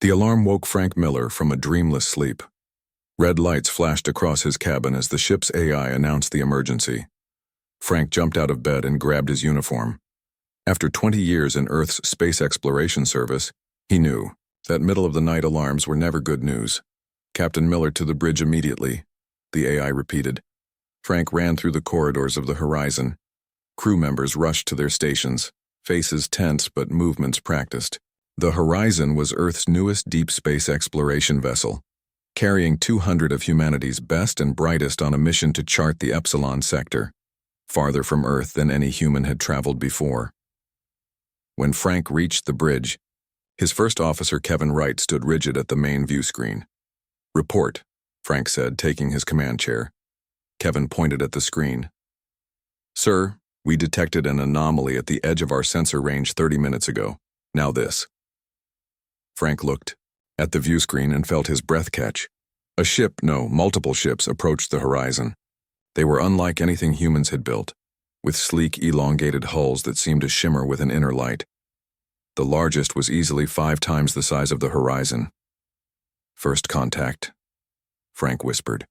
The alarm woke Frank Miller from a dreamless sleep. Red lights flashed across his cabin as the ship's AI announced the emergency. Frank jumped out of bed and grabbed his uniform. After 20 years in Earth's space exploration service, he knew that middle-of-the-night alarms were never good news. "Captain Miller to the bridge immediately," the AI repeated. Frank ran through the corridors of the horizon. Crew members rushed to their stations, faces tense but movements practiced. The Horizon was Earth's newest deep space exploration vessel, carrying 200 of humanity's best and brightest on a mission to chart the Epsilon sector, farther from Earth than any human had traveled before. When Frank reached the bridge, his first officer Kevin Wright stood rigid at the main view screen. "Report," Frank said, taking his command chair. Kevin pointed at the screen. "Sir, we detected an anomaly at the edge of our sensor range 30 minutes ago. Now this." Frank looked at the view screen and felt his breath catch. Multiple ships approached the horizon. They were unlike anything humans had built, with sleek, elongated hulls that seemed to shimmer with an inner light. The largest was easily 5 times the size of the horizon. "First contact," Frank whispered.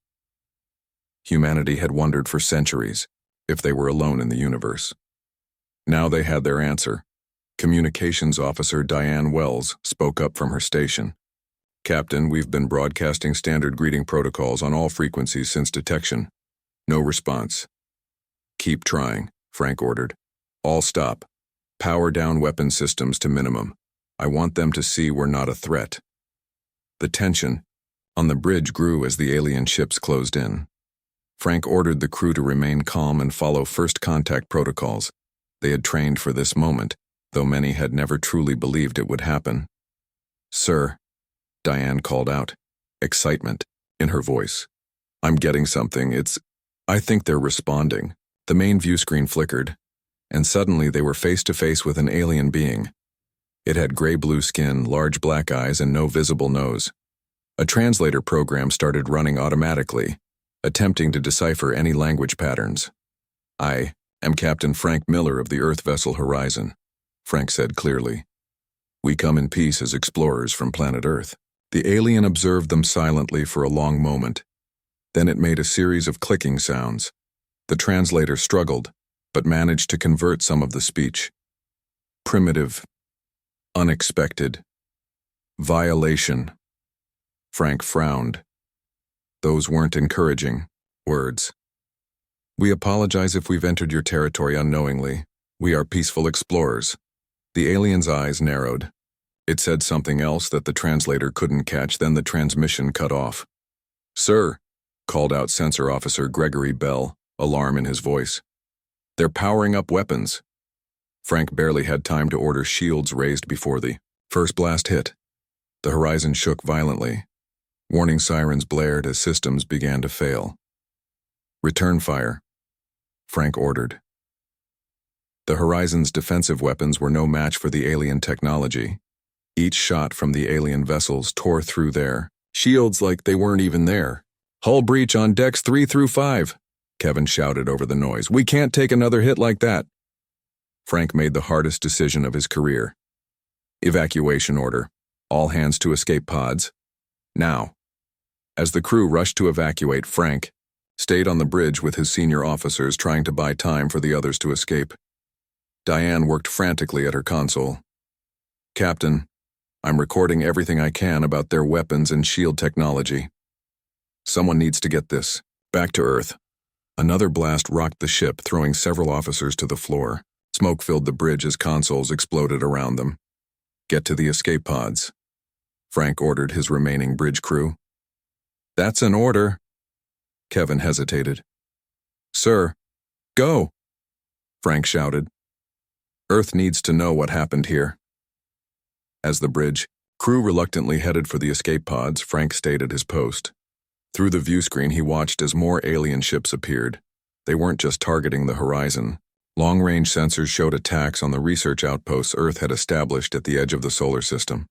Humanity had wondered for centuries if they were alone in the universe. Now they had their answer. Communications Officer Diane Wells spoke up from her station. "Captain, we've been broadcasting standard greeting protocols on all frequencies since detection. No response." "Keep trying," Frank ordered. "All stop. Power down weapon systems to minimum. I want them to see we're not a threat." The tension on the bridge grew as the alien ships closed in. Frank ordered the crew to remain calm and follow first contact protocols. They had trained for this moment, though many had never truly believed it would happen. "Sir," Diane called out, excitement in her voice. "I'm getting something. I think they're responding." The main view screen flickered, and suddenly they were face to face with an alien being. It had gray-blue skin, large black eyes, and no visible nose. A translator program started running automatically, attempting to decipher any language patterns. "I am Captain Frank Miller of the Earth vessel Horizon," Frank said clearly. "We come in peace as explorers from planet Earth." The alien observed them silently for a long moment. Then it made a series of clicking sounds. The translator struggled, but managed to convert some of the speech. "Primitive. Unexpected. Violation." Frank frowned. Those weren't encouraging words. "We apologize if we've entered your territory unknowingly. We are peaceful explorers." The alien's eyes narrowed. It said something else that the translator couldn't catch, then the transmission cut off. "Sir," called out Sensor Officer Gregory Bell, alarm in his voice. "They're powering up weapons." Frank barely had time to order shields raised before the first blast hit. The horizon shook violently. Warning sirens blared as systems began to fail. "Return fire," Frank ordered. The Horizon's defensive weapons were no match for the alien technology. Each shot from the alien vessels tore through their shields like they weren't even there. "Hull breach on decks 3 through 5, Kevin shouted over the noise. "We can't take another hit like that." Frank made the hardest decision of his career. Evacuation order. All hands to escape pods. Now. As the crew rushed to evacuate, Frank stayed on the bridge with his senior officers, trying to buy time for the others to escape. Diane worked frantically at her console. "Captain, I'm recording everything I can about their weapons and shield technology. Someone needs to get this back to Earth." Another blast rocked the ship, throwing several officers to the floor. Smoke filled the bridge as consoles exploded around them. "Get to the escape pods," Frank ordered his remaining bridge crew. "That's an order." Kevin hesitated. "Sir, go," Frank shouted. "Earth needs to know what happened here." As the bridge crew reluctantly headed for the escape pods, Frank stayed at his post. Through the view screen, he watched as more alien ships appeared. They weren't just targeting the horizon. Long-range sensors showed attacks on the research outposts Earth had established at the edge of the solar system.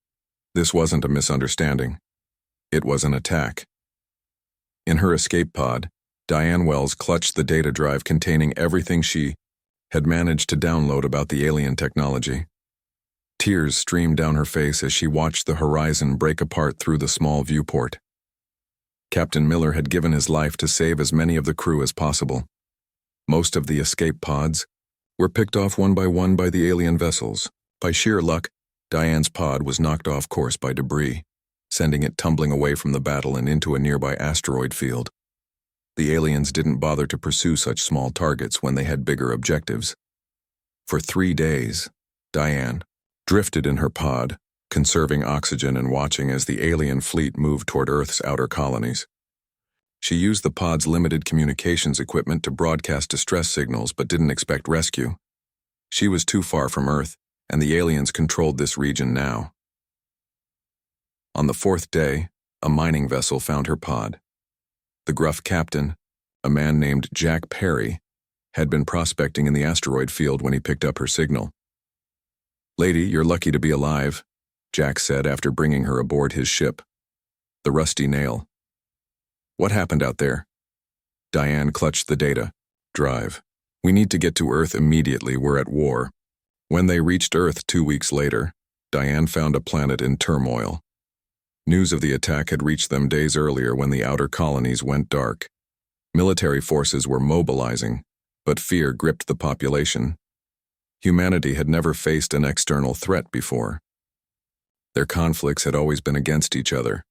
This wasn't a misunderstanding. It was an attack. In her escape pod, Diane Wells clutched the data drive containing everything she had managed to download about the alien technology. Tears streamed down her face as she watched the horizon break apart through the small viewport. Captain Miller had given his life to save as many of the crew as possible. Most of the escape pods were picked off one by the alien vessels. By sheer luck, Diane's pod was knocked off course by debris, sending it tumbling away from the battle and into a nearby asteroid field. The aliens didn't bother to pursue such small targets when they had bigger objectives. For 3 days, Diane drifted in her pod, conserving oxygen and watching as the alien fleet moved toward Earth's outer colonies. She used the pod's limited communications equipment to broadcast distress signals but didn't expect rescue. She was too far from Earth, and the aliens controlled this region now. On the 4th day, a mining vessel found her pod. The gruff captain, a man named Jack Perry, had been prospecting in the asteroid field when he picked up her signal. "Lady, you're lucky to be alive," Jack said after bringing her aboard his ship, the Rusty Nail. "What happened out there?" Diane clutched the data. "Drive. We need to get to Earth immediately. We're at war." When they reached Earth 2 weeks later, Diane found a planet in turmoil. News of the attack had reached them days earlier when the outer colonies went dark. Military forces were mobilizing, but fear gripped the population. Humanity had never faced an external threat before. Their conflicts had always been against each other.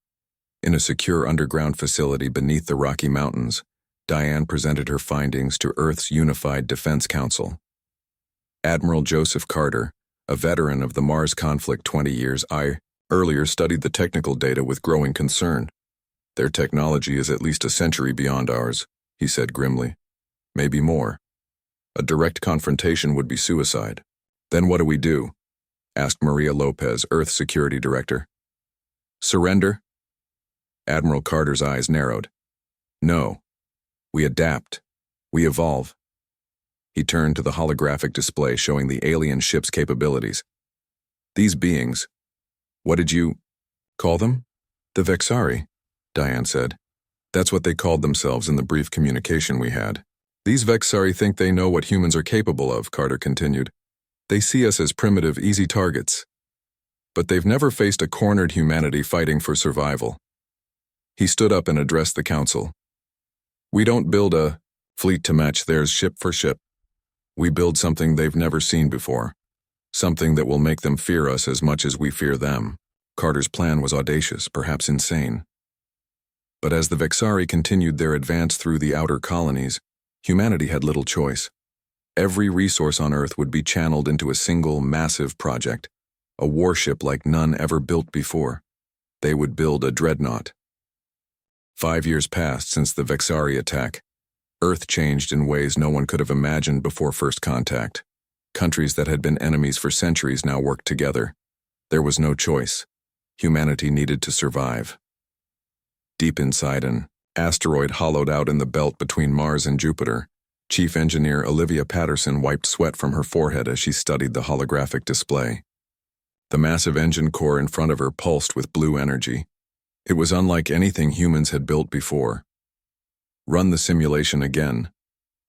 In a secure underground facility beneath the Rocky Mountains, Diane presented her findings to Earth's Unified Defense Council. Admiral Joseph Carter, a veteran of the Mars conflict 20 years earlier, studied the technical data with growing concern. "Their technology is at least a century beyond ours," he said grimly. "Maybe more. A direct confrontation would be suicide." "Then what do we do?" asked Maria Lopez, Earth Security Director. "Surrender?" Admiral Carter's eyes narrowed. "No. We adapt. We evolve." He turned to the holographic display showing the alien ship's capabilities. "These beings, what did you call them?" "The Vexari," Diane said. "That's what they called themselves in the brief communication we had." "These Vexari think they know what humans are capable of," Carter continued. "They see us as primitive, easy targets. But they've never faced a cornered humanity fighting for survival." He stood up and addressed the council. "We don't build a fleet to match theirs ship for ship. We build something they've never seen before. Something that will make them fear us as much as we fear them." Carter's plan was audacious, perhaps insane. But as the Vexari continued their advance through the outer colonies, humanity had little choice. Every resource on Earth would be channeled into a single, massive project, a warship like none ever built before. They would build a Dreadnought. 5 years passed since the Vexari attack. Earth changed in ways no one could have imagined before first contact. Countries that had been enemies for centuries now worked together. There was no choice. Humanity needed to survive. Deep inside an asteroid hollowed out in the belt between Mars and Jupiter, Chief Engineer Olivia Patterson wiped sweat from her forehead as she studied the holographic display. The massive engine core in front of her pulsed with blue energy. It was unlike anything humans had built before. "Run the simulation again,"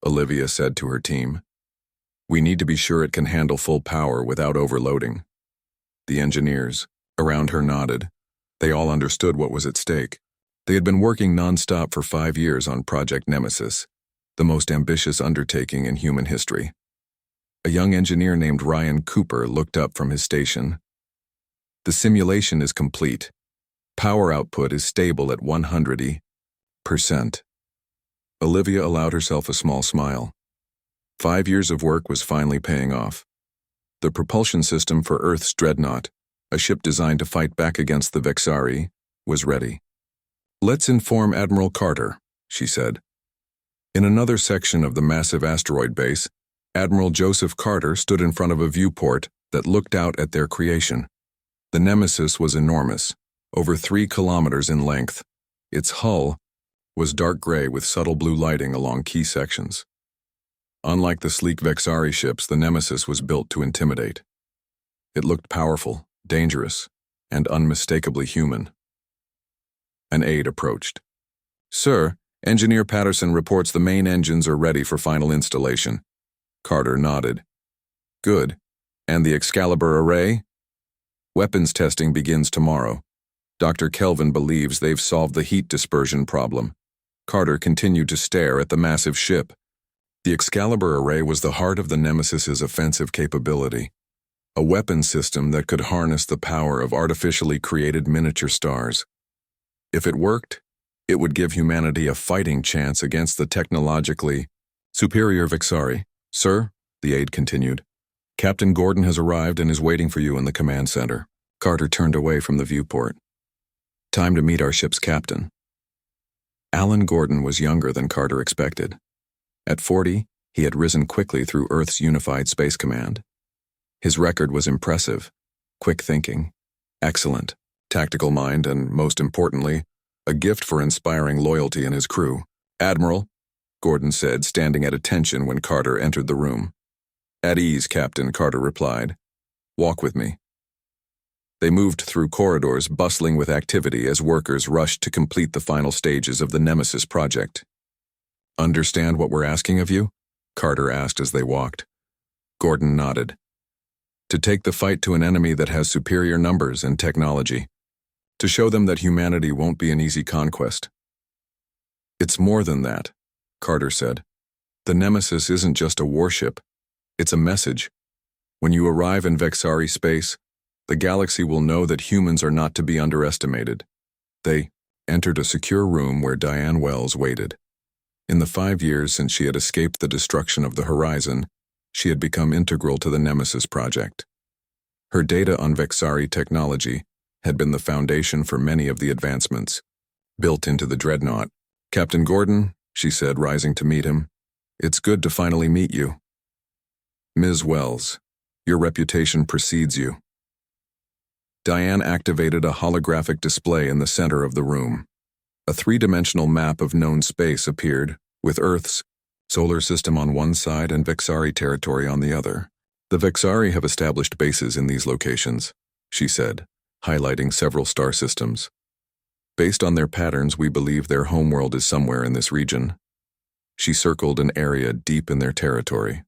Olivia said to her team. "We need to be sure it can handle full power without overloading." The engineers around her nodded. They all understood what was at stake. They had been working non-stop for 5 years on Project Nemesis, the most ambitious undertaking in human history. A young engineer named Ryan Cooper looked up from his station. "The simulation is complete. Power output is stable at 100%. Olivia allowed herself a small smile. 5 years of work was finally paying off. The propulsion system for Earth's Dreadnought, a ship designed to fight back against the Vexari, was ready. "Let's inform Admiral Carter," she said. In another section of the massive asteroid base, Admiral Joseph Carter stood in front of a viewport that looked out at their creation. The Nemesis was enormous, over 3 kilometers in length. Its hull was dark gray with subtle blue lighting along key sections. Unlike the sleek Vexari ships, the Nemesis was built to intimidate. It looked powerful, dangerous, and unmistakably human. An aide approached. "Sir, Engineer Patterson reports the main engines are ready for final installation." Carter nodded. "Good. And the Excalibur array?" Weapons testing begins tomorrow. Dr. Kelvin believes they've solved the heat dispersion problem. Carter continued to stare at the massive ship. The Excalibur array was the heart of the Nemesis's offensive capability, a weapon system that could harness the power of artificially created miniature stars. If it worked, it would give humanity a fighting chance against the technologically superior Vexari. Sir, the aide continued, Captain Gordon has arrived and is waiting for you in the command center. Carter turned away from the viewport. Time to meet our ship's captain. Alan Gordon was younger than Carter expected. At 40, he had risen quickly through Earth's unified space command. His record was impressive: quick thinking, excellent tactical mind, and, most importantly, a gift for inspiring loyalty in his crew. Admiral, Gordon said, standing at attention when Carter entered the room. At ease, Captain, Carter replied. Walk with me. They moved through corridors bustling with activity as workers rushed to complete the final stages of the Nemesis project. Understand what we're asking of you? Carter asked as they walked. Gordon nodded. To take the fight to an enemy that has superior numbers and technology. To show them that humanity won't be an easy conquest. It's more than that, Carter said. The Nemesis isn't just a warship. It's a message. When you arrive in Vexari space, the galaxy will know that humans are not to be underestimated. They entered a secure room where Diane Wells waited. In the 5 years since she had escaped the destruction of the Horizon, she had become integral to the Nemesis project. Her data on Vexari technology had been the foundation for many of the advancements built into the Dreadnought. Captain Gordon, she said, rising to meet him, it's good to finally meet you. Ms. Wells, your reputation precedes you. Diane activated a holographic display in the center of the room. A three-dimensional map of known space appeared, with Earth's solar system on one side and Vexari territory on the other. The Vexari have established bases in these locations, she said, highlighting several star systems. Based on their patterns, we believe their homeworld is somewhere in this region. She circled an area deep in their territory.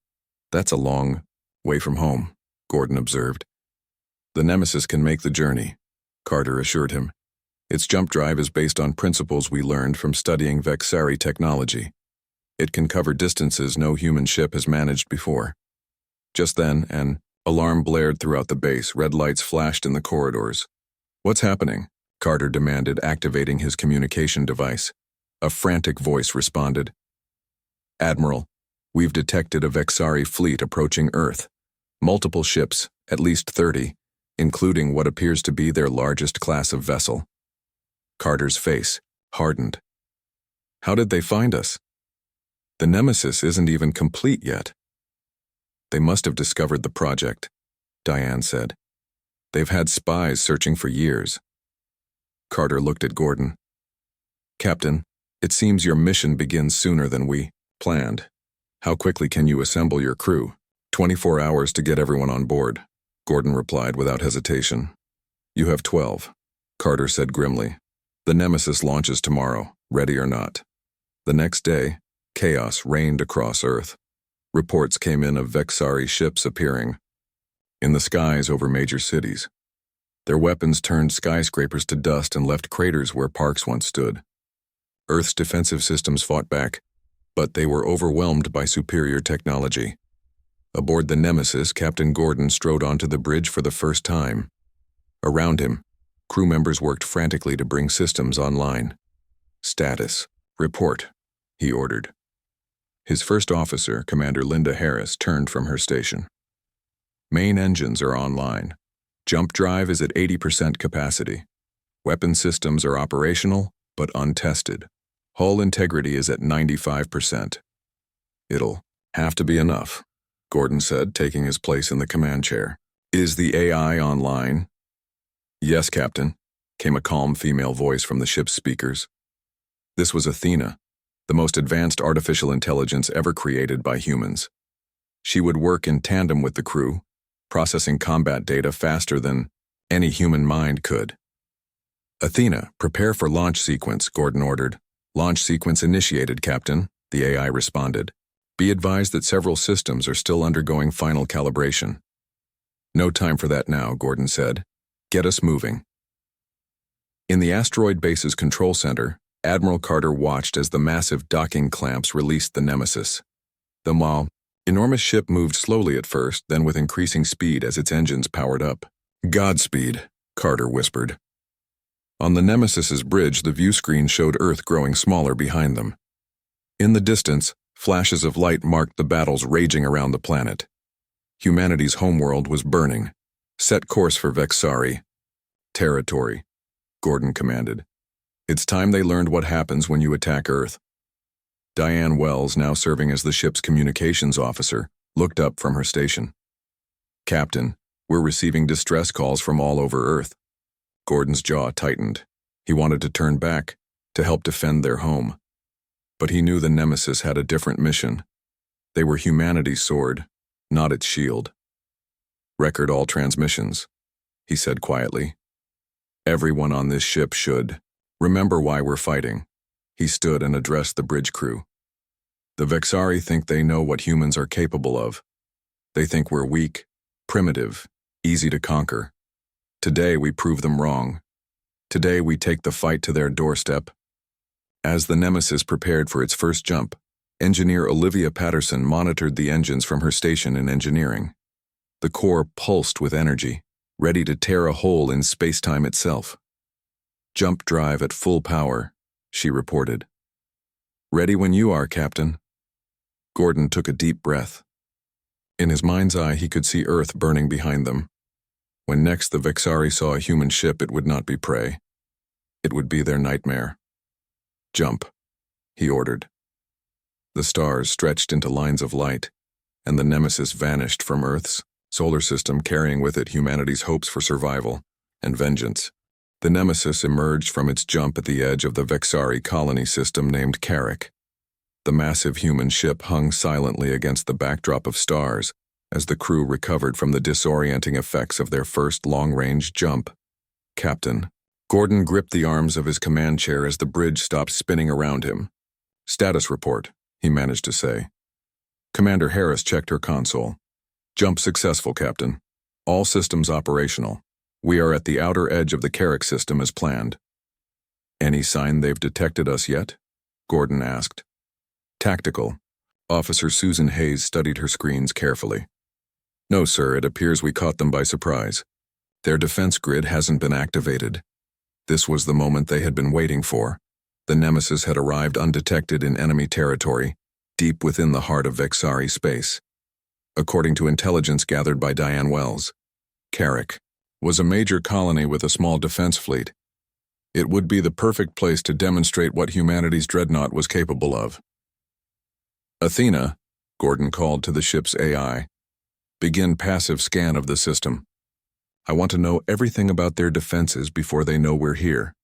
That's a long way from home, Gordon observed. The Nemesis can make the journey, Carter assured him. Its jump drive is based on principles we learned from studying Vexari technology. It can cover distances no human ship has managed before. Just then, an alarm blared throughout the base. Red lights flashed in the corridors. What's happening? Carter demanded, activating his communication device. A frantic voice responded. Admiral, we've detected a Vexari fleet approaching Earth. Multiple ships, at least 30, including what appears to be their largest class of vessel. Carter's face hardened. How did they find us? The Nemesis isn't even complete yet. They must have discovered the project, Diane said. They've had spies searching for years. Carter looked at Gordon. Captain, it seems your mission begins sooner than we planned. How quickly can you assemble your crew? 24 hours to get everyone on board, Gordon replied without hesitation. You have 12, Carter said grimly. The Nemesis launches tomorrow, ready or not. The next day, chaos reigned across Earth. Reports came in of Vexari ships appearing in the skies over major cities. Their weapons turned skyscrapers to dust and left craters where parks once stood. Earth's defensive systems fought back, but they were overwhelmed by superior technology. Aboard the Nemesis, Captain Gordon strode onto the bridge for the first time. Around him, crew members worked frantically to bring systems online. Status. Report, he ordered. His first officer, Commander Linda Harris, turned from her station. Main engines are online. Jump drive is at 80% capacity. Weapon systems are operational, but untested. Hull integrity is at 95%. It'll have to be enough, Gordon said, taking his place in the command chair. Is the AI online? Yes, Captain, came a calm female voice from the ship's speakers. This was Athena, the most advanced artificial intelligence ever created by humans. She would work in tandem with the crew, processing combat data faster than any human mind could. Athena, prepare for launch sequence, Gordon ordered. Launch sequence initiated, Captain, the AI responded. Be advised that several systems are still undergoing final calibration. No time for that now, Gordon said. Get us moving. In the asteroid base's control center, Admiral Carter watched as the massive docking clamps released the Nemesis. The enormous ship moved slowly at first, then with increasing speed as its engines powered up. "Godspeed," Carter whispered. On the Nemesis's bridge, the view screen showed Earth growing smaller behind them. In the distance, flashes of light marked the battles raging around the planet. Humanity's homeworld was burning. "Set course for Vexari territory," Gordon commanded. "It's time they learned what happens when you attack Earth." Diane Wells, now serving as the ship's communications officer, looked up from her station. "Captain, we're receiving distress calls from all over Earth." Gordon's jaw tightened. He wanted to turn back, to help defend their home. But he knew the Nemesis had a different mission. They were humanity's sword, not its shield. "Record all transmissions," he said quietly. "Everyone on this ship should remember why we're fighting." He stood and addressed the bridge crew. "The Vexari think they know what humans are capable of. They think we're weak, primitive, easy to conquer. Today we prove them wrong. Today we take the fight to their doorstep." As the Nemesis prepared for its first jump, engineer Olivia Patterson monitored the engines from her station in engineering. The core pulsed with energy, ready to tear a hole in space-time itself. "Jump drive at full power," she reported. "Ready when you are, Captain." Gordon took a deep breath. In his mind's eye, he could see Earth burning behind them. When next the Vexari saw a human ship, it would not be prey. It would be their nightmare. "Jump," he ordered. The stars stretched into lines of light, and the Nemesis vanished from Earth's solar system, carrying with it humanity's hopes for survival and vengeance. The Nemesis emerged from its jump at the edge of the Vexari colony system named Carrick. The massive human ship hung silently against the backdrop of stars as the crew recovered from the disorienting effects of their first long-range jump. "Captain." Gordon gripped the arms of his command chair as the bridge stopped spinning around him. "Status report," he managed to say. Commander Harris checked her console. "Jump successful, Captain. All systems operational. We are at the outer edge of the Carrick system as planned." "Any sign they've detected us yet?" Gordon asked. "Tactical." Officer Susan Hayes studied her screens carefully. "No, sir, it appears we caught them by surprise. Their defense grid hasn't been activated." This was the moment they had been waiting for. The Nemesis had arrived undetected in enemy territory, deep within the heart of Vexari space. According to intelligence gathered by Diane Wells, Carrick was a major colony with a small defense fleet. It would be the perfect place to demonstrate what humanity's Dreadnought was capable of. "Athena," Gordon called to the ship's AI, "begin passive scan of the system. I want to know everything about their defenses before they know we're here."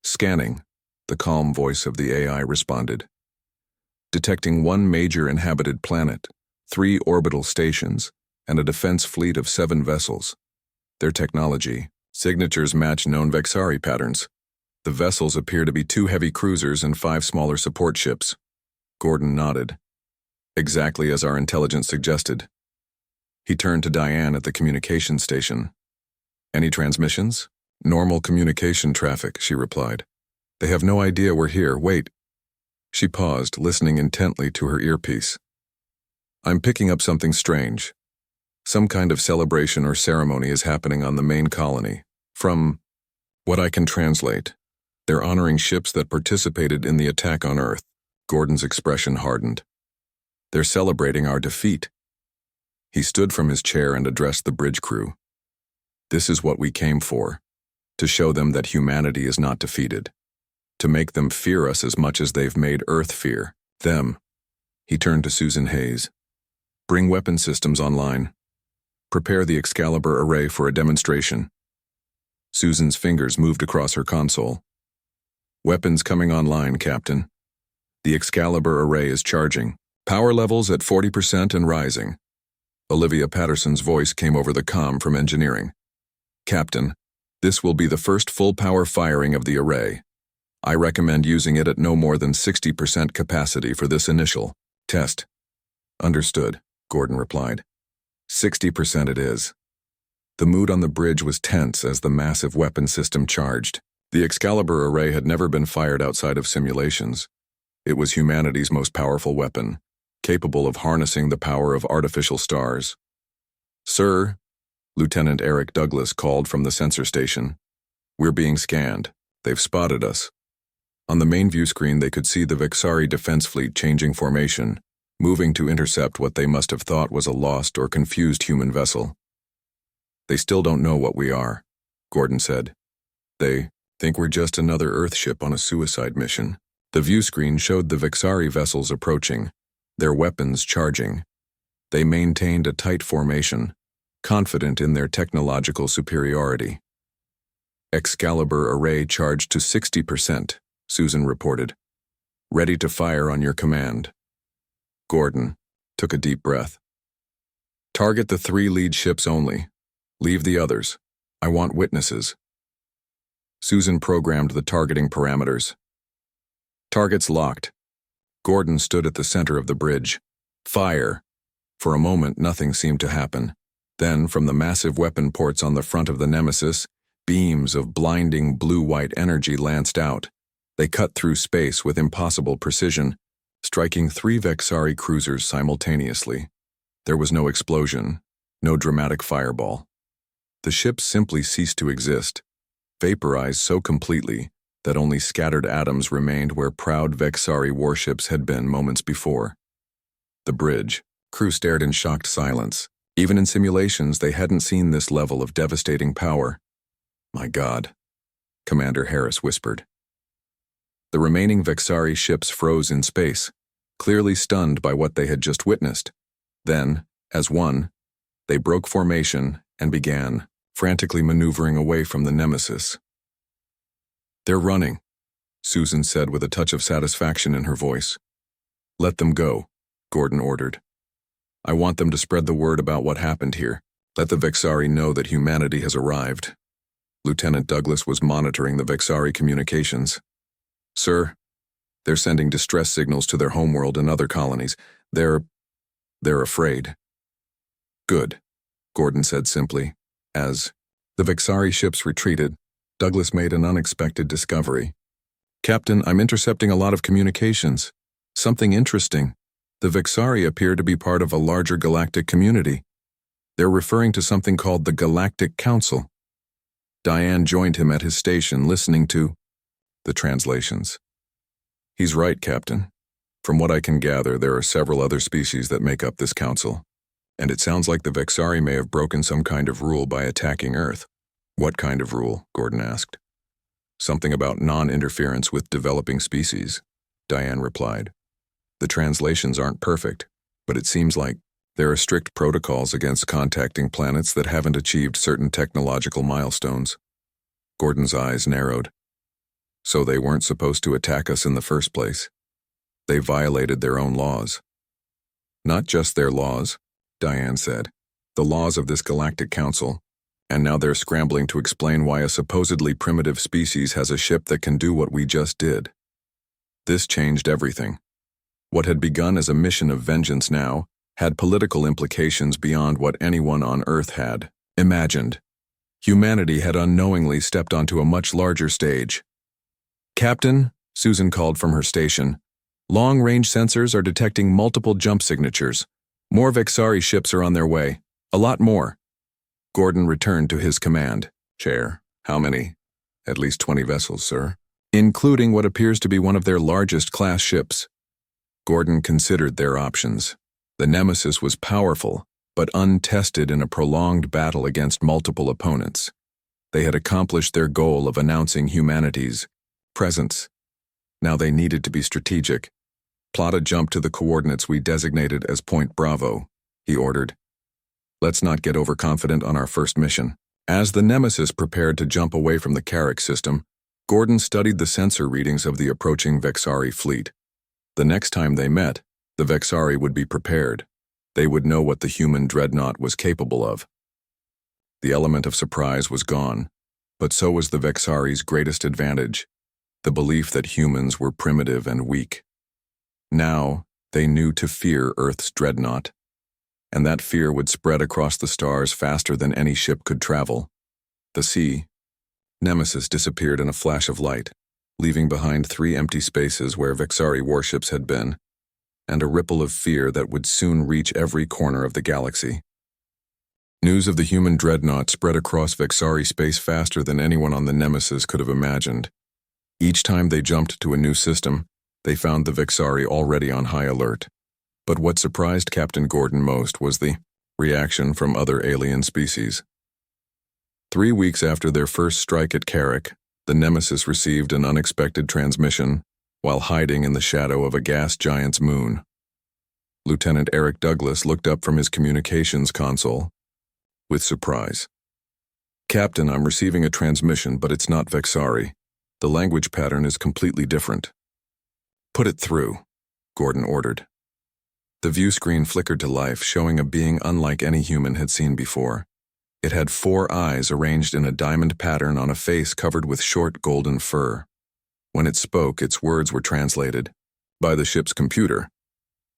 "Scanning," the calm voice of the AI responded. "Detecting one major inhabited planet, 3 orbital stations, and a defense fleet of 7 vessels. Their technology, signatures match known Vexari patterns. The vessels appear to be 2 heavy cruisers and 5 smaller support ships." Gordon nodded. "Exactly as our intelligence suggested." He turned to Diane at the communication station. "Any transmissions?" "Normal communication traffic," she replied. "They have no idea we're here. Wait." She paused, listening intently to her earpiece. "I'm picking up something strange. Some kind of celebration or ceremony is happening on the main colony. From what I can translate, they're honoring ships that participated in the attack on Earth." Gordon's expression hardened. "They're celebrating our defeat." He stood from his chair and addressed the bridge crew. "This is what we came for, to show them that humanity is not defeated, to make them fear us as much as they've made Earth fear them." He turned to Susan Hayes. "Bring weapon systems online. Prepare the Excalibur array for a demonstration." Susan's fingers moved across her console. "Weapons coming online, Captain. The Excalibur array is charging. Power levels at 40% and rising." Olivia Patterson's voice came over the comm from engineering. "Captain, this will be the first full-power firing of the array. I recommend using it at no more than 60% capacity for this initial test." "Understood," Gordon replied. 60% it is." The mood on the bridge was tense as the massive weapon system charged. The Excalibur array had never been fired outside of simulations. It was humanity's most powerful weapon, capable of harnessing the power of artificial stars. "Sir," Lieutenant Eric Douglas called from the sensor station. "We're being scanned. They've spotted us." On the main view screen they could see the Vexari defense fleet changing formation, moving to intercept what they must have thought was a lost or confused human vessel. "They still don't know what we are," Gordon said. "They think we're just another Earth ship on a suicide mission." The view screen showed the Vexari vessels approaching, their weapons charging. They maintained a tight formation, confident in their technological superiority. "Excalibur array charged to 60%, Susan reported. "Ready to fire on your command." Gordon took a deep breath. "Target the 3 lead ships only. Leave the others. I want witnesses." Susan programmed the targeting parameters. Targets locked. Gordon stood at the center of the bridge. "Fire." For a moment, nothing seemed to happen. Then, from the massive weapon ports on the front of the Nemesis, beams of blinding blue-white energy lanced out. They cut through space with impossible precision, striking 3 Vexari cruisers simultaneously. There was no explosion, no dramatic fireball. The ships simply ceased to exist, vaporized so completely that only scattered atoms remained where proud Vexari warships had been moments before. The bridge. Crew stared in shocked silence. Even in simulations, they hadn't seen this level of devastating power. "My God," Commander Harris whispered. The remaining Vexari ships froze in space, clearly stunned by what they had just witnessed. Then, as one, they broke formation and began frantically maneuvering away from the Nemesis. "They're running," Susan said with a touch of satisfaction in her voice. "Let them go," Gordon ordered. "I want them to spread the word about what happened here. Let the Vexari know that humanity has arrived." Lieutenant Douglas was monitoring the Vexari communications. "Sir, they're sending distress signals to their homeworld and other colonies. They're afraid." "Good," Gordon said simply. As the Vexari ships retreated, Douglas made an unexpected discovery. "Captain, I'm intercepting a lot of communications. Something interesting. The Vexari appear to be part of a larger galactic community. They're referring to something called the Galactic Council." Diane joined him at his station, listening to the translations. "He's right, Captain. From what I can gather, there are several other species that make up this council. And it sounds like the Vexari may have broken some kind of rule by attacking Earth." "What kind of rule?" Gordon asked. "Something about non-interference with developing species," Diane replied. "The translations aren't perfect, but it seems like there are strict protocols against contacting planets that haven't achieved certain technological milestones." Gordon's eyes narrowed. "So they weren't supposed to attack us in the first place. They violated their own laws." "Not just their laws," Diane said. "The laws of this Galactic Council. And now they're scrambling to explain why a supposedly primitive species has a ship that can do what we just did." This changed everything. What had begun as a mission of vengeance now had political implications beyond what anyone on Earth had imagined. Humanity had unknowingly stepped onto a much larger stage. "Captain," Susan called from her station, "long-range sensors are detecting multiple jump signatures. More Vexari ships are on their way. A lot more." Gordon returned to his command. "Chair, how many?" "At least 20 vessels, sir. Including what appears to be one of their largest class ships." Gordon considered their options. The Nemesis was powerful, but untested in a prolonged battle against multiple opponents. They had accomplished their goal of announcing humanity's presence. Now they needed to be strategic. "Plot a jump to the coordinates we designated as Point Bravo," he ordered. "Let's not get overconfident on our first mission." As the Nemesis prepared to jump away from the Carrack system, Gordon studied the sensor readings of the approaching Vexari fleet. The next time they met, the Vexari would be prepared. They would know what the human Dreadnought was capable of. The element of surprise was gone, but so was the Vexari's greatest advantage, the belief that humans were primitive and weak. Now, they knew to fear Earth's Dreadnought. and that fear would spread across the stars faster than any ship could travel. The sea, Nemesis disappeared in a flash of light, leaving behind 3 empty spaces where Vexari warships had been, and a ripple of fear that would soon reach every corner of the galaxy. News of the human Dreadnought spread across Vexari space faster than anyone on the Nemesis could have imagined. Each time they jumped to a new system, they found the Vexari already on high alert. But what surprised Captain Gordon most was the reaction from other alien species. 3 weeks after their first strike at Carrick, the Nemesis received an unexpected transmission while hiding in the shadow of a gas giant's moon. Lieutenant Eric Douglas looked up from his communications console with surprise. "Captain, I'm receiving a transmission, but it's not Vexari. The language pattern is completely different." "Put it through," Gordon ordered. The view screen flickered to life, showing a being unlike any human had seen before. It had 4 eyes arranged in a diamond pattern on a face covered with short golden fur. When it spoke, its words were translated by the ship's computer.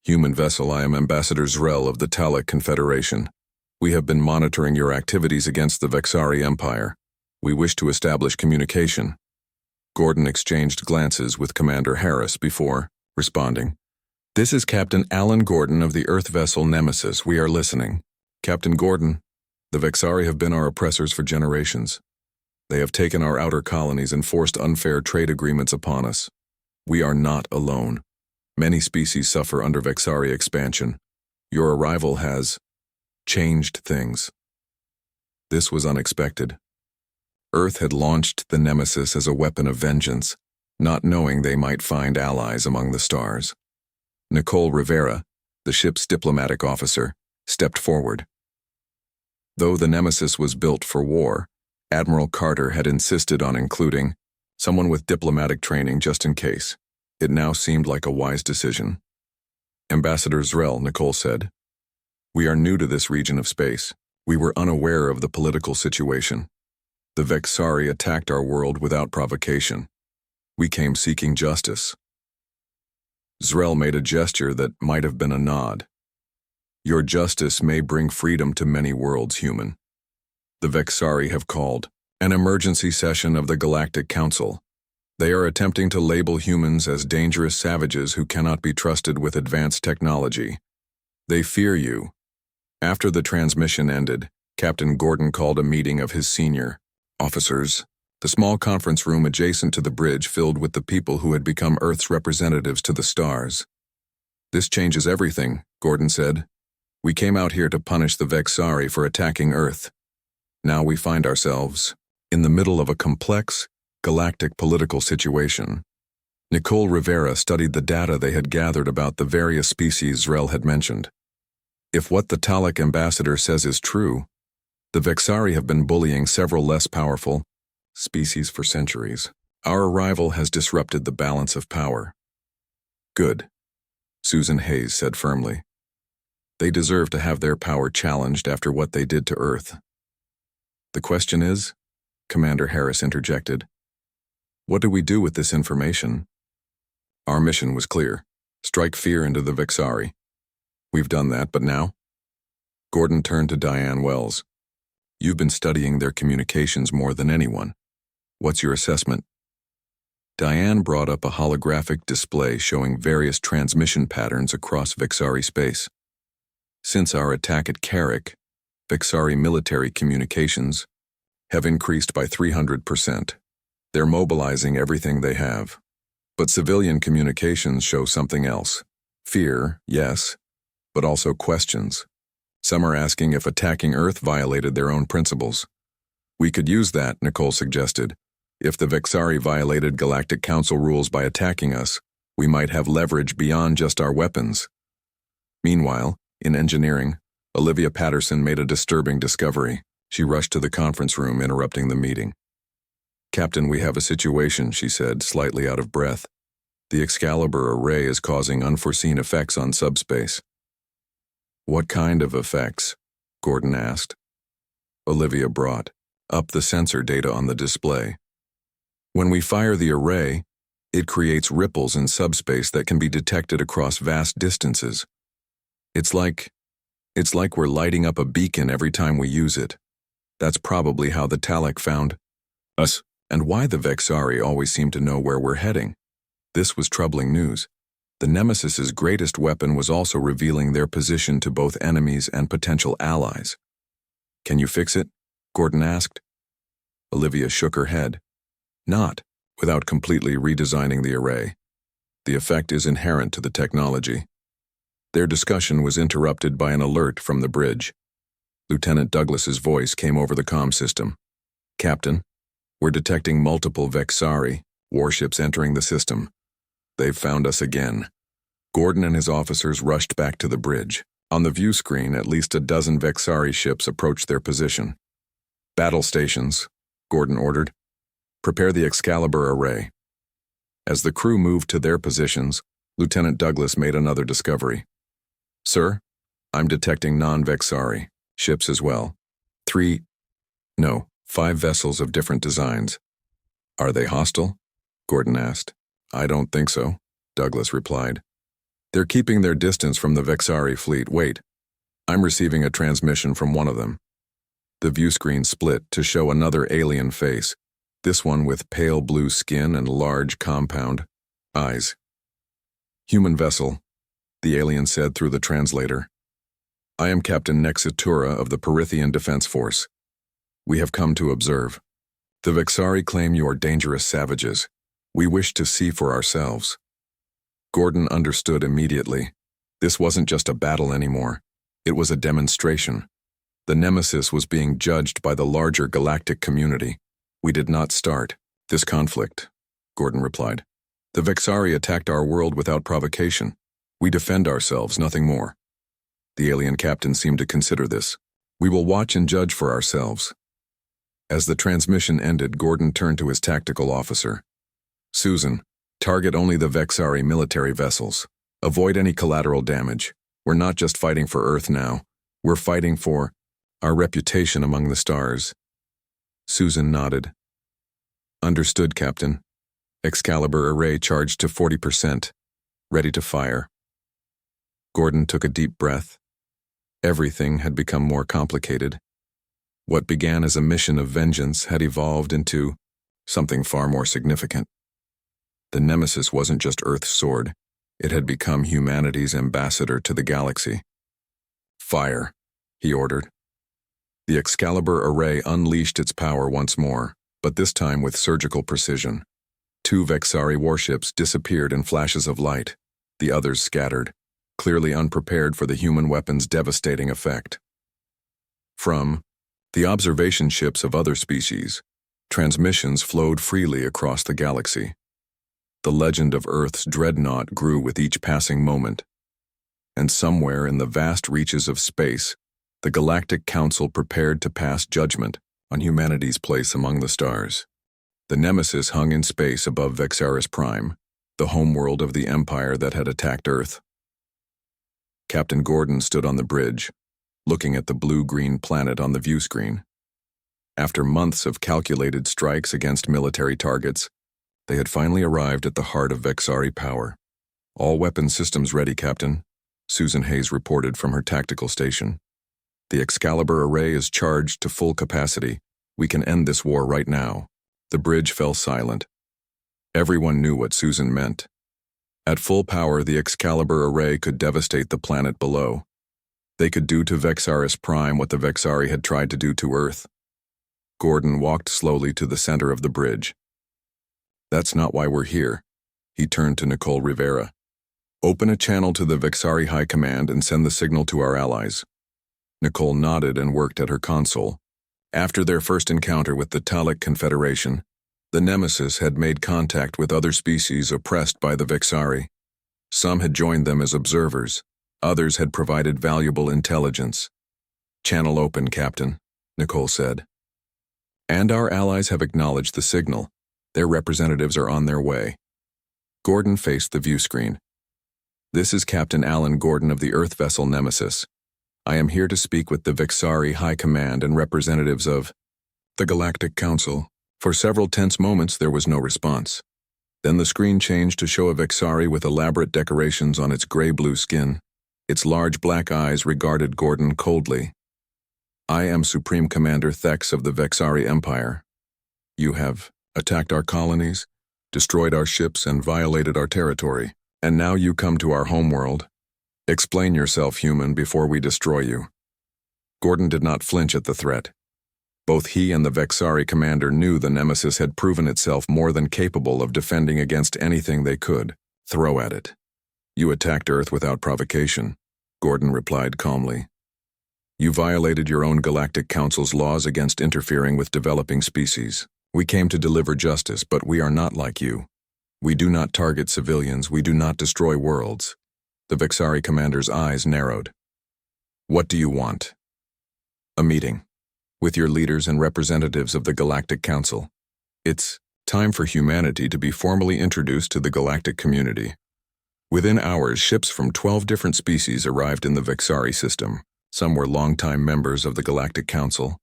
"Human vessel, I am Ambassador Zrel of the Talak Confederation. We have been monitoring your activities against the Vexari Empire. We wish to establish communication." Gordon exchanged glances with Commander Harris before responding. "This is Captain Alan Gordon of the Earth vessel Nemesis. We are listening." "Captain Gordon, the Vexari have been our oppressors for generations. They have taken our outer colonies and forced unfair trade agreements upon us. We are not alone. Many species suffer under Vexari expansion. Your arrival has changed things." This was unexpected. Earth had launched the Nemesis as a weapon of vengeance, not knowing they might find allies among the stars. Nicole Rivera, the ship's diplomatic officer, stepped forward. Though the Nemesis was built for war, Admiral Carter had insisted on including someone with diplomatic training just in case. It now seemed like a wise decision. "Ambassador Zrel," Nicole said, "we are new to this region of space. We were unaware of the political situation. The Vexari attacked our world without provocation. We came seeking justice." Zrel made a gesture that might have been a nod. "Your justice may bring freedom to many worlds, human. The Vexari have called an emergency session of the Galactic Council. They are attempting to label humans as dangerous savages who cannot be trusted with advanced technology. They fear you." After the transmission ended, Captain Gordon called a meeting of his senior officers. The small conference room adjacent to the bridge filled with the people who had become Earth's representatives to the stars. "This changes everything," Gordon said. "We came out here to punish the Vexari for attacking Earth. Now we find ourselves in the middle of a complex, galactic political situation." Nicole Rivera studied the data they had gathered about the various species Zrel had mentioned. "If what the Talak ambassador says is true, the Vexari have been bullying several less powerful species for centuries. Our arrival has disrupted the balance of power." "Good," Susan Hayes said firmly. "They deserve to have their power challenged after what they did to Earth." "The question is," Commander Harris interjected, "what do we do with this information?" "Our mission was clear. Strike fear into the Vexari. We've done that, but now?" Gordon turned to Diane Wells. "You've been studying their communications more than anyone. What's your assessment?" Diane brought up a holographic display showing various transmission patterns across Vexari space. "Since our attack at Carrick, Vexari military communications have increased by 300%. They're mobilizing everything they have. But civilian communications show something else. Fear, yes, but also questions. Some are asking if attacking Earth violated their own principles." "We could use that," Nicole suggested. "If the Vexari violated Galactic Council rules by attacking us, we might have leverage beyond just our weapons." Meanwhile, in engineering, Olivia Patterson made a disturbing discovery. She rushed to the conference room, interrupting the meeting. "Captain, we have a situation," she said, slightly out of breath. "The Excalibur array is causing unforeseen effects on subspace." "What kind of effects?" Gordon asked. Olivia brought up the sensor data on the display. "When we fire the array, it creates ripples in subspace that can be detected across vast distances. It's like It's like we're lighting up a beacon every time we use it. That's probably how the Talek found us, and why the Vexari always seem to know where we're heading. This was troubling news. The Nemesis's greatest weapon was also revealing their position to both enemies and potential allies. "Can you fix it?" Gordon asked. Olivia shook her head. "Not without completely redesigning the array. The effect is inherent to the technology." Their discussion was interrupted by an alert from the bridge. Lieutenant Douglas's voice came over the comm system. "Captain, we're detecting multiple Vexari warships entering the system. They've found us again." Gordon and his officers rushed back to the bridge. On the view screen, at least a dozen Vexari ships approached their position. "Battle stations," Gordon ordered. "Prepare the Excalibur array." As the crew moved to their positions, Lieutenant Douglas made another discovery. "Sir, I'm detecting non-Vexari ships as well. 5 vessels of different designs." "Are they hostile?" Gordon asked. "I don't think so," Douglas replied. "They're keeping their distance from the Vexari fleet. Wait, I'm receiving a transmission from one of them." The view screen split to show another alien face, this one with pale blue skin and large compound eyes. "Human vessel," the alien said through the translator. "I am Captain Nexitura of the Perithian Defense Force. We have come to observe. The Vexari claim you are dangerous savages. We wish to see for ourselves." Gordon understood immediately. This wasn't just a battle anymore. It was a demonstration. The Nemesis was being judged by the larger galactic community. "We did not start this conflict," Gordon replied. "The Vexari attacked our world without provocation. We defend ourselves, nothing more." The alien captain seemed to consider this. "We will watch and judge for ourselves." As the transmission ended, Gordon turned to his tactical officer. "Susan, target only the Vexari military vessels. Avoid any collateral damage. We're not just fighting for Earth now. We're fighting for our reputation among the stars." Susan nodded. "Understood, Captain. Excalibur array charged to 40%. Ready to fire." Gordon took a deep breath. Everything had become more complicated. What began as a mission of vengeance had evolved into something far more significant. The Nemesis wasn't just Earth's sword. It had become humanity's ambassador to the galaxy. "Fire," he ordered. The Excalibur array unleashed its power once more, but this time with surgical precision. 2 Vexari warships disappeared in flashes of light. The others scattered, clearly unprepared for the human weapon's devastating effect. From the observation ships of other species, transmissions flowed freely across the galaxy. The legend of Earth's Dreadnought grew with each passing moment. And somewhere in the vast reaches of space, the Galactic Council prepared to pass judgment on humanity's place among the stars. The Nemesis hung in space above Vexaris Prime, the homeworld of the empire that had attacked Earth. Captain Gordon stood on the bridge, looking at the blue-green planet on the view screen. After months of calculated strikes against military targets, they had finally arrived at the heart of Vexari power. "All weapon systems ready, Captain," Susan Hayes reported from her tactical station. "The Excalibur array is charged to full capacity. We can end this war right now." The bridge fell silent. Everyone knew what Susan meant. At full power, the Excalibur array could devastate the planet below. They could do to Vexaris Prime what the Vexari had tried to do to Earth. Gordon walked slowly to the center of the bridge. "That's not why we're here." He turned to Nicole Rivera. "Open a channel to the Vexari High Command and send the signal to our allies." Nicole nodded and worked at her console. After their first encounter with the Talek Confederation, the Nemesis had made contact with other species oppressed by the Vexari. Some had joined them as observers. Others had provided valuable intelligence. "Channel open, Captain," Nicole said. "And our allies have acknowledged the signal. Their representatives are on their way." Gordon faced the view screen. "This is Captain Alan Gordon of the Earth vessel Nemesis. I am here to speak with the Vexari High Command and representatives of the Galactic Council." For several tense moments there was no response. Then the screen changed to show a Vexari with elaborate decorations on its gray-blue skin. Its large black eyes regarded Gordon coldly. "I am Supreme Commander Thex of the Vexari Empire. You have attacked our colonies, destroyed our ships, and violated our territory. And now you come to our homeworld. Explain yourself, human, before we destroy you." Gordon did not flinch at the threat. Both he and the Vexari commander knew the Nemesis had proven itself more than capable of defending against anything they could throw at it. "You attacked Earth without provocation," Gordon replied calmly. "You violated your own Galactic Council's laws against interfering with developing species. We came to deliver justice, but we are not like you. We do not target civilians, we do not destroy worlds." The Vexari commander's eyes narrowed. "What do you want?" "A meeting. With your leaders and representatives of the Galactic Council. It's time for humanity to be formally introduced to the galactic community." Within hours, ships from 12 different species arrived in the Vexari system. Some were longtime members of the Galactic Council.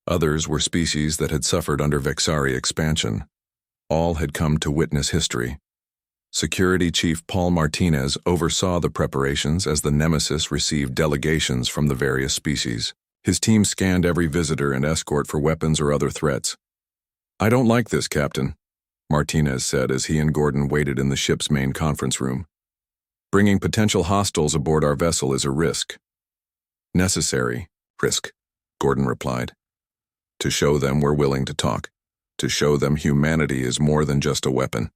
Others were species that had suffered under Vexari expansion. All had come to witness history. Security Chief Paul Martinez oversaw the preparations as the Nemesis received delegations from the various species. His team scanned every visitor and escort for weapons or other threats. "I don't like this, Captain," Martinez said as he and Gordon waited in the ship's main conference room. "Bringing potential hostiles aboard our vessel is a risk." "Necessary risk," Gordon replied. "To show them we're willing to talk. To show them humanity is more than just a weapon."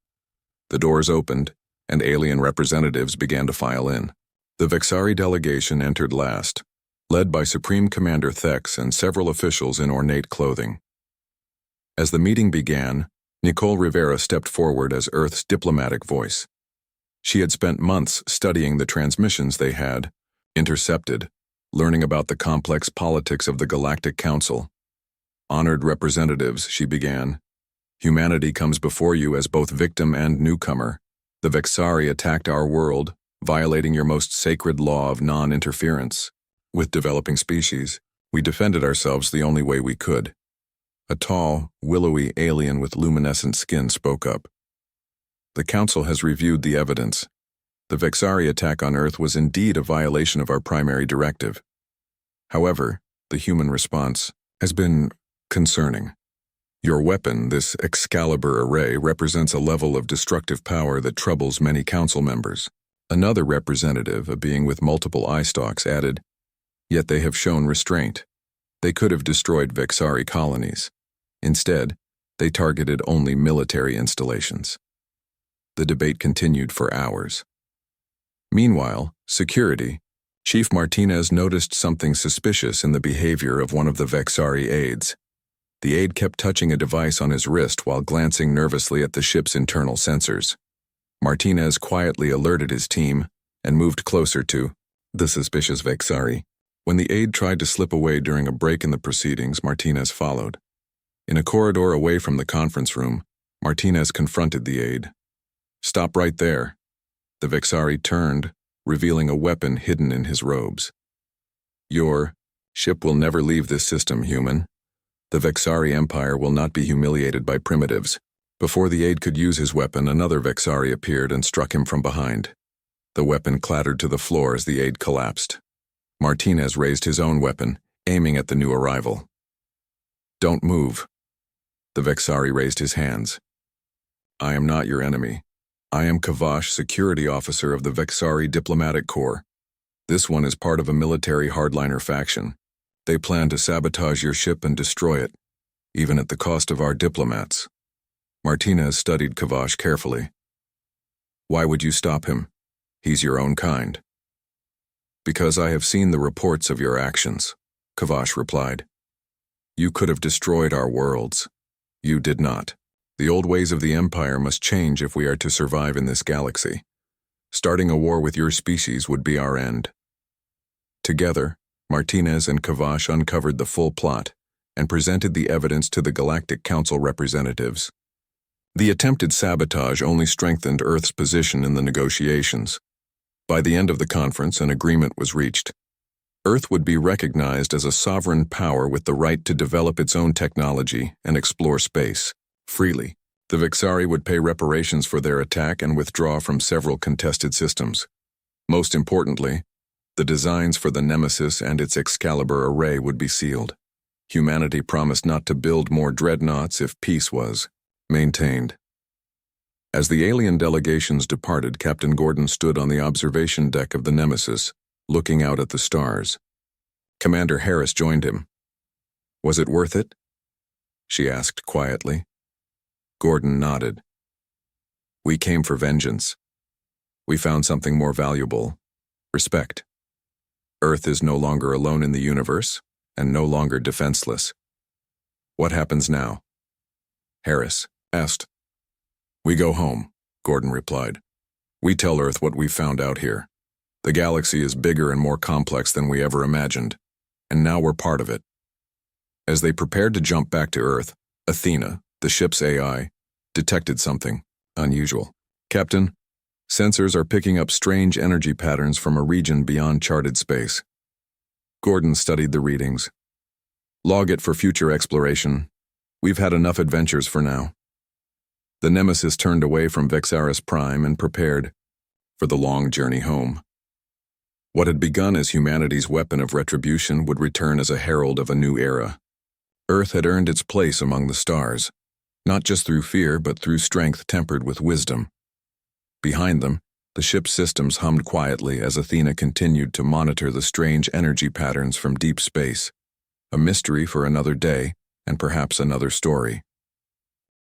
The doors opened, and alien representatives began to file in. The Vexari delegation entered last, led by Supreme Commander Thex and several officials in ornate clothing. As the meeting began, Nicole Rivera stepped forward as Earth's diplomatic voice. She had spent months studying the transmissions they had intercepted, learning about the complex politics of the Galactic Council. "Honored representatives," she began, "humanity comes before you as both victim and newcomer. The Vexari attacked our world, violating your most sacred law of non-interference. With developing species, we defended ourselves the only way we could." A tall, willowy alien with luminescent skin spoke up. "The Council has reviewed the evidence. The Vexari attack on Earth was indeed a violation of our primary directive. However, the human response has been concerning. Your weapon, this Excalibur array, represents a level of destructive power that troubles many Council members." Another representative, a being with multiple eye stalks, added, "Yet they have shown restraint. They could have destroyed Vexari colonies. Instead, they targeted only military installations." The debate continued for hours. Meanwhile, security, Chief Martinez noticed something suspicious in the behavior of one of the Vexari aides. The aide kept touching a device on his wrist while glancing nervously at the ship's internal sensors. Martinez quietly alerted his team and moved closer to the suspicious Vexari. When the aide tried to slip away during a break in the proceedings, Martinez followed. In a corridor away from the conference room, Martinez confronted the aide. "Stop right there." The Vexari turned, revealing a weapon hidden in his robes. "Your ship will never leave this system, human. The Vexari Empire will not be humiliated by primitives." Before the aide could use his weapon, another Vexari appeared and struck him from behind. The weapon clattered to the floor as the aide collapsed. Martinez raised his own weapon, aiming at the new arrival. "Don't move." The Vexari raised his hands. "I am not your enemy. I am Kavash, security officer of the Vexari Diplomatic Corps. This one is part of a military hardliner faction. They plan to sabotage your ship and destroy it, even at the cost of our diplomats." Martinez studied Kavash carefully. "Why would you stop him? He's your own kind." "Because I have seen the reports of your actions," Kavash replied. "You could have destroyed our worlds. You did not. The old ways of the Empire must change if we are to survive in this galaxy. Starting a war with your species would be our end." Together, Martinez and Kavash uncovered the full plot and presented the evidence to the Galactic Council representatives. The attempted sabotage only strengthened Earth's position in the negotiations. By the end of the conference, an agreement was reached. Earth would be recognized as a sovereign power with the right to develop its own technology and explore space freely. The Vexari would pay reparations for their attack and withdraw from several contested systems. Most importantly, The designs for the Nemesis and its Excalibur array would be sealed. Humanity promised not to build more dreadnoughts if peace was maintained. As the alien delegations departed, Captain Gordon stood on the observation deck of the Nemesis, looking out at the stars. Commander Harris joined him. "Was it worth it?" she asked quietly. Gordon nodded. "We came for vengeance. We found something more valuable: respect. Earth is no longer alone in the universe, and no longer defenseless." "What happens now?" Harris asked. "We go home," Gordon replied. "We tell Earth what we've found out here. The galaxy is bigger and more complex than we ever imagined, and now we're part of it." As they prepared to jump back to Earth, Athena, the ship's AI, detected something unusual. "Captain, sensors are picking up strange energy patterns from a region beyond charted space." Gordon studied the readings. "Log it for future exploration. We've had enough adventures for now." The Nemesis turned away from Vexaris Prime and prepared for the long journey home. What had begun as humanity's weapon of retribution would return as a herald of a new era. Earth had earned its place among the stars, not just through fear but through strength tempered with wisdom. Behind them, the ship's systems hummed quietly as Athena continued to monitor the strange energy patterns from deep space, a mystery for another day and perhaps another story.